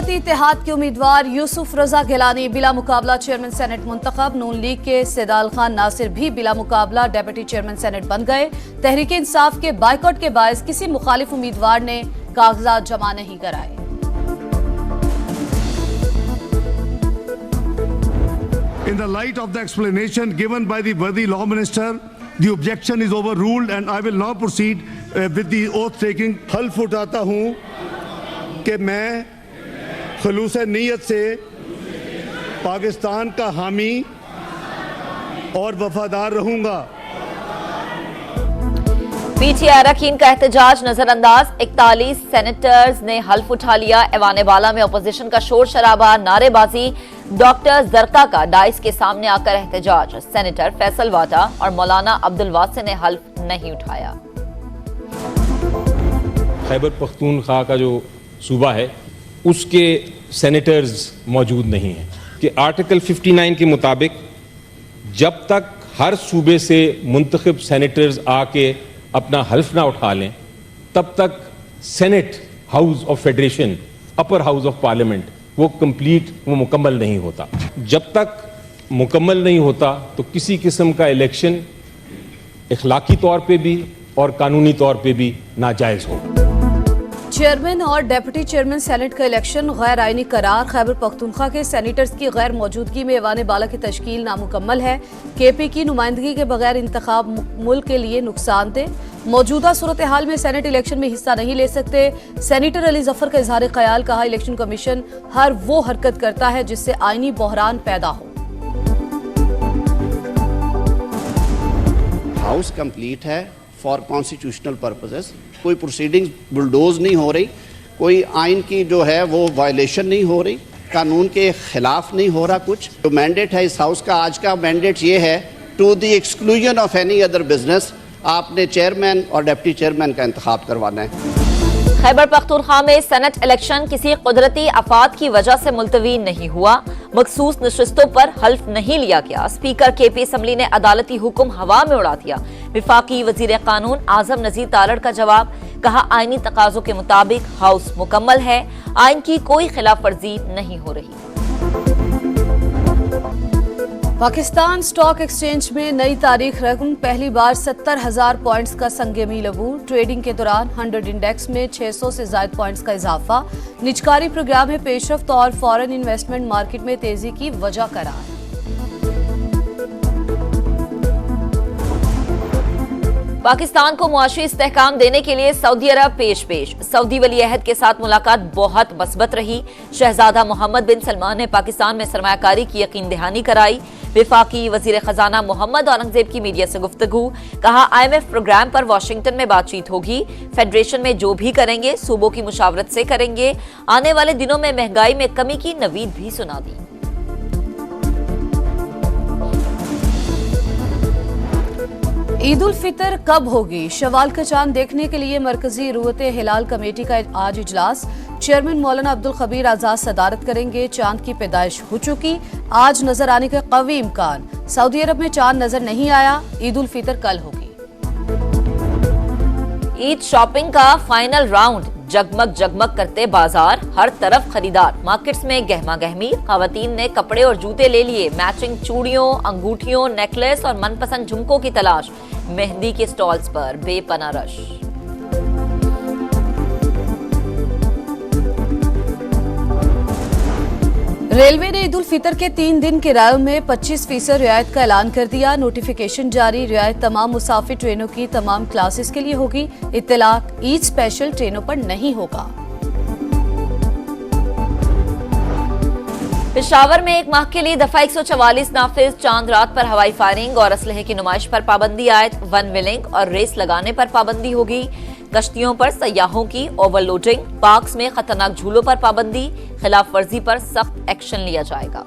मुसल्लती इत्तेहाद के उम्मीदवार यूसुफ रजा गिलानी बिला मुकाबला चेयरमैन सेनेट मुंतखब। नून लीग के सेदाल खान नासिर भी बिला मुकाबला डेप्यूटी चेयरमैन सेनेट बन गए। तहरीक इंसाफ के बाइकआउट के बायस किसी मुखालिफ उम्मीदवार ने कागजात जमा नहीं कराए। In the light of the explanation given by the worthy law minister, the objection is overruled and I will now proceed with the oath taking. हल्फ उठाता हूँ कि मैं खलूस नीयत से पाकिस्तान का हामी और वफादार रहूंगा। पीटीआई अरकान का एहतजाज नजरअंदाज। 41 सेनेटर्स ने हल्फ उठा लिया। ऐवान बाला में अपोजिशन का शोर शराबा, नारेबाजी। डॉक्टर जरका का डाइस के सामने आकर एहतजाज। सेनेटर फैसल वाटा और मौलाना अब्दुल वासे ने हल्फ नहीं उठाया। खैबर पख्तूनख्वा का जो सूबा है उसके सेनेटर्स मौजूद नहीं हैं कि आर्टिकल 59 के मुताबिक जब तक हर सूबे से मुंतखब सेनेटर्स आके अपना हल्फ ना उठा लें तब तक senate house of federation, upper house of parliament वो मुकम्मल नहीं होता। जब तक मुकम्मल नहीं होता तो किसी किस्म का इलेक्शन इखलाकी तौर पे भी और कानूनी तौर पे भी नाजायज हो। चेयरमैन और डेप्यूटी चेयरमैन सेनेट का इलेक्शन गैर आईनी करार। खैबर पख्तूनख्वा के सेनेटर्स की गैर मौजूदगी में ऐवान बाला की तश्कील नामुकम्मल है। केपी की नुमाइंदगी के बगैर इंतखाब मुल्क के लिए नुकसानदेह। मौजूदा सूरत हाल में सेनेट इलेक्शन में हिस्सा नहीं ले सकते। सेनेटर अली जफर का इजहार ख्याल। कहा, इलेक्शन कमीशन हर वो हरकत करता है जिससे आईनी बहरान पैदा हो। हाउस कंप्लीट है फॉर कॉन्स्टिट्यूशनल पर्पसेस। कोई प्रोसीडिंग्स बुलडोज नहीं हो रही, कोई आइन की जो है वो वायलेशन नहीं हो रही, कानून के खिलाफ नहीं हो रहा कुछ। जो मैंडेट है इस हाउस का, आज का मैंडेट ये है, to the exclusion of any other business आपने चेयरमैन और डिप्टी चेयरमैन का इंतखाब करवाना है। खैबर पख्तूनख्वा में सेनेट इलेक्शन किसी कुदरती आफात की वजह से मुलतवी नहीं हुआ। मखसूस नशिस्तों पर हल्फ नहीं लिया गया। स्पीकर केपी असम्बली ने अदालती हुक्म हवा में उड़ा दिया। विफाकी वजीर कानून आजम नजीर तारड़ का जवाब। कहा, आईनी तकाजों के मुताबिक हाउस मुकम्मल है, आइन की कोई खिलाफ वर्जी नहीं हो रही। पाकिस्तान स्टॉक एक्सचेंज में नई तारीख रकम। पहली बार 70,000 पॉइंट्स का संगे मील अबूर। ट्रेडिंग के दौरान 100 इंडेक्स में 600 से ज्यादा पॉइंट्स का इजाफा। निजकारी प्रोग्राम में पेशरफ्त और फॉरेन इन्वेस्टमेंट मार्केट में तेजी की वजह करार। पाकिस्तान को मुआशी इस्तेहकाम देने के लिए सऊदी अरब पेश। सऊदी वली अहद के साथ मुलाकात बहुत मस्बत रही। शहजादा मोहम्मद बिन सलमान ने पाकिस्तान में सरमायाकारी की यकीन दहानी कराई। विफाकी वजीर खजाना मोहम्मद औरंगजेब की मीडिया से गुफ्तगू। कहा, IMF प्रोग्राम पर वाशिंगटन में बातचीत होगी। फेडरेशन में जो भी करेंगे सूबों की मुशावरत से करेंगे। आने वाले दिनों में महंगाई में कमी की नवीद भी सुना दी। ईद उल फितर कब होगी? शवाल का चांद देखने के लिए मरकजी रुवते हिलाल कमेटी का आज इजलास। चेयरमैन मौलाना अब्दुल खबीर आजाद सदारत करेंगे। चांद की पैदाइश हो चुकी, आज नजर आने का कवी इम्कान। सऊदी अरब में चांद नजर नहीं आया। ईद उल फितर कल होगी। ईद शॉपिंग का फाइनल राउंड। जगमग जगमग करते बाजार, हर तरफ खरीदार। मार्केट्स में गहमा गहमी। खवातीन ने कपड़े और जूते ले लिए। मैचिंग चूड़ियों, अंगूठियों, नेकलेस और मनपसंद झुमकों की तलाश। मेहंदी के स्टॉल्स पर बेपना रश। रेलवे ने ईद उल फितर के 3 दिन किरायों में 25% रियायत का ऐलान कर दिया। नोटिफिकेशन जारी। रियायत तमाम मुसाफिर ट्रेनों की तमाम क्लासेस के लिए होगी। इत्तलाक ईद स्पेशल ट्रेनों पर नहीं होगा। पेशावर में 1 माह के लिए दफा 144 नाफिज। चांद रात पर हवाई फायरिंग और असलहे की नुमाइश पर पाबंदी आयद। वन व्हीलिंग और रेस लगाने पर पाबंदी होगी। कश्तियों पर सयाहों की ओवरलोडिंग। पार्क्स में खतरनाक झूलों पर पाबंदी। खिलाफ वर्जी पर सख्त एक्शन लिया जाएगा।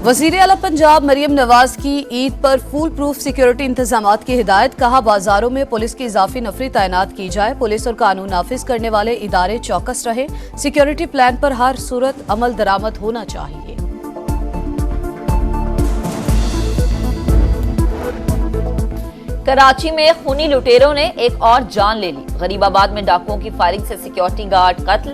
वजीर आला पंजाब मरियम नवाज की ईद पर फुल प्रूफ सिक्योरिटी इंतजामात की हिदायत। कहा, बाजारों में पुलिस की इजाफी नफरी तैनात की जाए। पुलिस और कानून नाफिज करने वाले इदारे चौकस रहे। सिक्योरिटी प्लान पर हर सूरत अमल दरामद होना चाहिए। कराची में खूनी लुटेरों ने एक और जान ले ली। गरीबाबाद में डाकुओं की फायरिंग से सिक्योरिटी गार्ड कत्ल।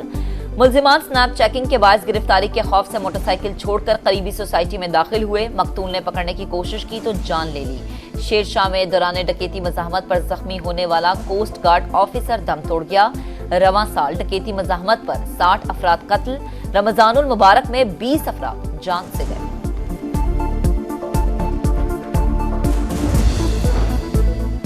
मुल्जिमान स्नैप चेकिंग के बाद गिरफ्तारी के खौफ से मोटरसाइकिल छोड़कर करीबी सोसाइटी में दाखिल हुए। मकतूल ने पकड़ने की कोशिश की तो जान ले ली। शेरशाह में दौरान डकैती मज़ाहमत पर जख्मी होने वाला कोस्ट गार्ड ऑफिसर दम तोड़ गया। रवां साल डकैती मज़ाहमत पर 60 अफराद कत्ल। रमजानुल मुबारक में 20 अफराद जान से गए।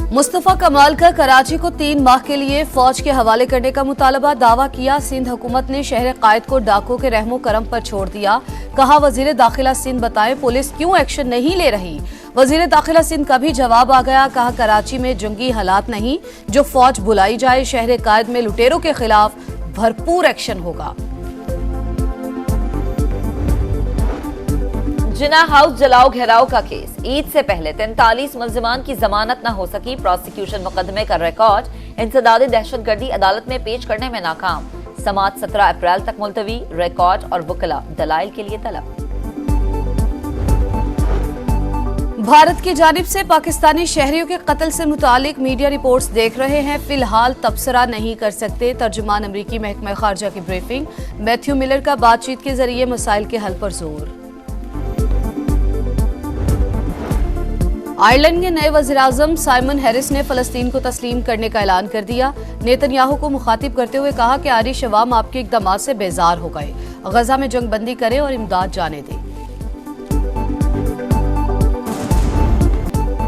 मुस्तफा कमाल का कराची को 3 माह के लिए फौज के हवाले करने का मुतालबा। दावा किया सिंध हुकूमत ने शहर कायद को डाकुओं के रहमो करम पर छोड़ दिया। कहा वजीर दाखिला सिंध बताएं पुलिस क्यों एक्शन नहीं ले रही। वजीर दाखिला सिंध का भी जवाब आ गया। कहा कराची में जंगी हालात नहीं, जो फौज बुलाई जाए। शहर कायद में लुटेरों के खिलाफ भरपूर एक्शन होगा। जिना हाउस जलाओ घेराव का केस। ईद से पहले 43 मुल्जिमान की जमानत न हो सकी। प्रोसिक्यूशन मुकदमे का रिकॉर्ड इंसदादी दहशतगर्दी अदालत में पेश करने में नाकाम। समाअत 17 अप्रैल तक मुलतवी। रिकॉर्ड और वकला दलाइल के लिए तलब। भारत की जानिब से पाकिस्तानी शहरियों के कत्ल से मुतालिक मीडिया रिपोर्ट्स देख रहे हैं, फिलहाल तबसरा नहीं कर सकते। तर्जुमान अमरीकी महकमा खारजा की ब्रीफिंग। मैथ्यू मिलर का बातचीत के जरिए मसाइल के हल पर जोर। आयरलैंड के नए वज़ीर-ए-आज़म साइमन हैरिस ने फलस्तीन को तस्लीम करने का ऐलान कर दिया। नेतन्याहू को मुखातिब करते हुए कहा कि आयरिश अवाम आपके इक़दामात से बेजार हो गए। गजा में जंग बंदी करें और इमदाद जाने दें।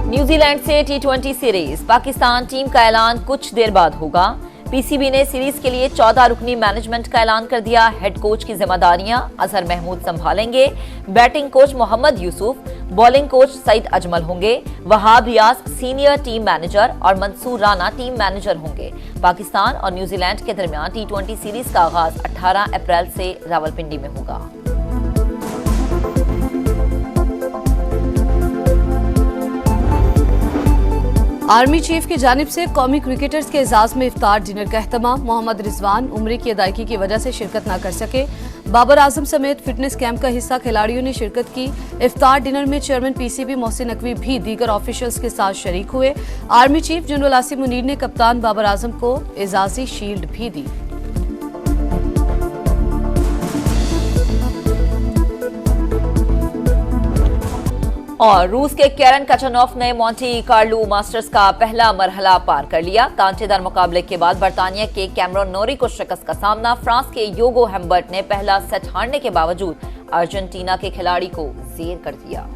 न्यूजीलैंड से T20 सीरीज। पाकिस्तान टीम का ऐलान कुछ देर बाद होगा। पीसीबी ने सीरीज के लिए 14 रुकनी मैनेजमेंट का ऐलान कर दिया। हेड कोच की जिम्मेदारियां अजहर महमूद संभालेंगे। Batting coach Mohammad Yousuf, bowling coach Saeed Ajmal होंगे। Wahab Riaz senior team manager और मंसूर राना टीम मैनेजर होंगे। पाकिस्तान और न्यूजीलैंड के दरमियान T20 सीरीज का आगाज 18 अप्रैल से रावलपिंडी में होगा। आर्मी चीफ की जानिब से कौमी क्रिकेटर्स के एजाज में इफ्तार डिनर का एहतमाम। मोहम्मद रिजवान उम्र की अदायगी की वजह से शिरकत न कर सके। बाबर आजम समेत फिटनेस कैंप का हिस्सा खिलाड़ियों ने शिरकत की। इफ्तार डिनर में चेयरमैन पीसीबी मोहसिन नकवी भी दीगर ऑफिशियल्स के साथ शरीक हुए। Army chief general Asim Munir ने कप्तान बाबर आजम को एजाजी शील्ड भी दी। और रूस के केरन कचनोफ ने मोंटी कार्लो मास्टर्स का पहला मरहला पार कर लिया। कांटेदार मुकाबले के बाद बर्तानिया के कैमरन नोरी को शिकस्त का सामना। फ्रांस के योगो हेम्बर्ट ने पहला सेट हारने के बावजूद अर्जेंटीना के खिलाड़ी को जेर कर दिया।